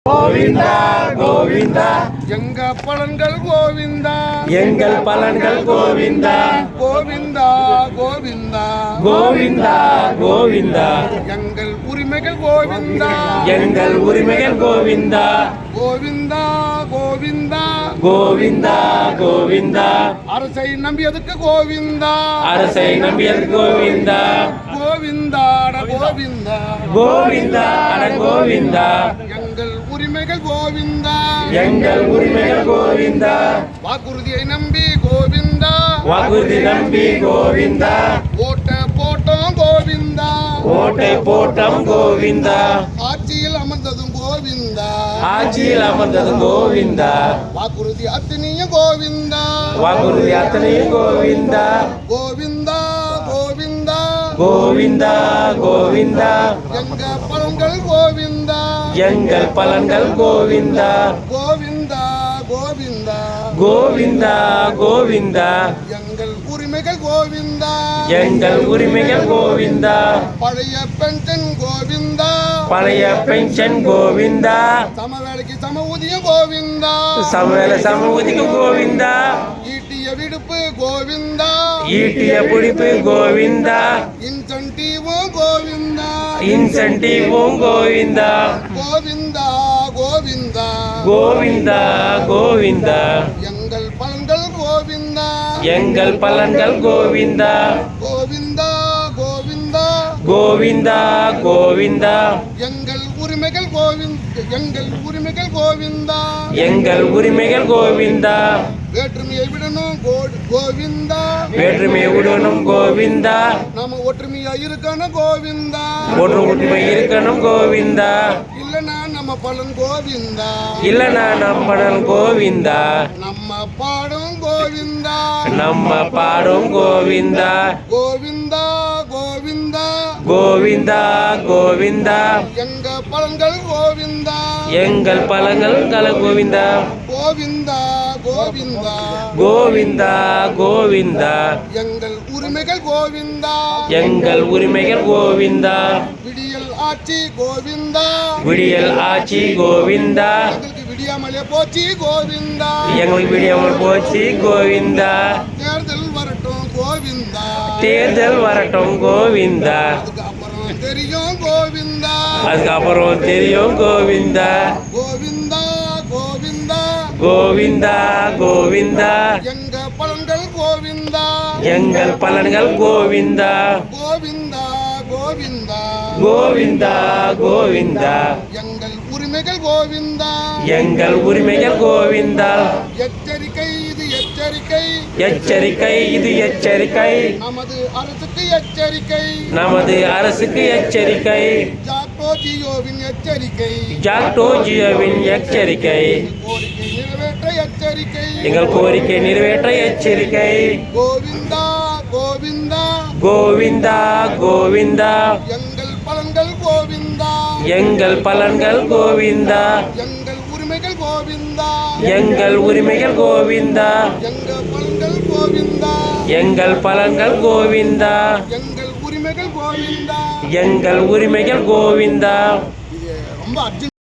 கோவிந்தா கோவிந்தா எங்க பலன்கள் கோவிந்தா எங்கள் பலன்கள் கோவிந்தா கோவிந்தா கோவிந்தா கோவிந்தா கோவிந்தா எங்கள் உரிமைகள் கோவிந்தா எங்கள் உரிமைகள் கோவிந்தா கோவிந்தா கோவிந்தா கோவிந்தா கோவிந்தா அரசை நம்பியதுக்கு கோவிந்தா அரசை நம்பியது கோவிந்தா கோவிந்தா அட கோவிந்தா கோவிந்தா அட கோவிந்தா எங்கள் உரிமைகள் கோவிந்தா எங்கள் உரிமைகள் கோவிந்தா வாக்குறுதியை நம்பி கோவிந்தா வாக்குறுதி நம்பி கோவிந்தா ஓட்ட போட்டோம் கோவிந்தா ஓட்டை போட்டம் கோவிந்தா ஆட்சியில் அமர்ந்ததும் கோவிந்தா ஆட்சியில் அமர்ந்தது கோவிந்தா வாக்குறுதி அத்தனையும் கோவிந்தா வாக்குறுதி அத்தனையும் கோவிந்தா கோவிந்தா கோவிந்தா கோவிந்தா கோவிந்தா எங்க பலன்கள் கோவிந்தா எங்கள் பலன்கள் கோவிந்தா கோவிந்தா கோவிந்தா கோவிந்தா கோவிந்தா எங்கள் உரிமைகள் கோவிந்தா எங்கள் உரிமைகள் கோவிந்தா பழைய பென்ஷன் கோவிந்தா பழைய பென்ஷன் கோவிந்தா சம வேலைக்கு சம ஊதியம் கோவிந்தா சமவேல சமூகத்துக்கு கோவிந்தா ஈட்டிய விடுப்பு கோவிந்தா ஈட்டிய பிடிப்பு கோவிந்தா இன்சென்டிவும் கோவிந்தா இன்சென்டிவும் கோவிந்தா கோவிந்தா கோவிந்தா கோவிந்தா கோவிந்தா எங்கள் பலன்கள் கோவிந்தா எங்கள் பலன்கள் கோவிந்தா கோவிந்தா கோவிந்தா கோவிந்தா கோவிந்தா எங்கள் உரிமைகள் எங்கள் உரிமைகள் கோவிந்தா எங்கள் உரிமைகள் கோவிந்தா வேற்றுமையை விடணும் கோவிந்தா வேற்றுமை விடணும் கோவிந்தா நாம ஒற்றுமையா இருக்கணும் கோவிந்தா ஒற்றுமை இருக்கணும் கோவிந்தா இல்லனா நம்ம பலன் கோவிந்தா இல்லனா நம்படன் கோவிந்தா நம்ம பாடும் கோவிந்தா நம்ம பாடும் கோவிந்தா கோவிந்தா கோவிந்தா கோவிந்தா கோவிந்தா எங்க பலன்கள் கோவிந்தா எங்கள் பலங்கள் கல கோவிந்தா கோவிந்தா கோவிந்தா கோவிந்தா கோவிந்தா எங்கள் உரிமைகள் கோவிந்தா எங்கள் உரிமைகள் கோவிந்தா விடியல் ஆட்சி கோவிந்தா விடியல் ஆட்சி கோவிந்தா எங்களுக்கு விடியாமலே போச்சு கோவிந்தா எங்களுக்கு விடியாமல் போச்சு கோவிந்தா தேர்தல் வரட்டும் கோவிந்தா தேர்தல் வரட்டும் கோவிந்தா அதுக்கப்புறம் தெரியும் கோவிந்தா அதுக்கப்புறம் தெரியும் கோவிந்தா கோவிந்தா கோவிந்தா கோவிந்தா கோவிந்தா எங்க பலன்கள் கோவிந்தா எங்கள் பலன்கள் கோவிந்தா கோவிந்தா கோவிந்தா கோவிந்தா கோவிந்தா எங்கள் உரிமைகள் கோவிந்தா எங்கள் உரிமைகள் கோவிந்தா எச்சரிக்கை இது எச்சரிக்கை எச்சரிக்கை இது எச்சரிக்கை நமது அரசுக்கு எச்சரிக்கை நமது அரசுக்கு எச்சரிக்கை ஜாக்டோ ஜியோவின் எச்சரிக்கை ஜாக்டோ ஜியோவின் எச்சரிக்கை கோரிக்கை நிறைவேற்ற எச்சரிக்கை எங்கள் கோரிக்கை நிறைவேற்ற எச்சரிக்கை கோவிந்தா கோவிந்தா கோவிந்தா கோவிந்தா எங்கள் பலன்கள் கோவிந்தா எங்கள் பலன்கள் கோவிந்தா எங்கள் உரிமைகள் கோவிந்தா எங்கள் உரிமைகள் கோவிந்தா எங்கள் பலன்கள் கோவிந்தா எங்கள் பலன்கள் கோவிந்தா எங்கள் உரிமைகள் கோவிந்தா எங்கள் உரிமைகள் கோவிந்தா இது ரொம்ப அர்ஜென்ட்.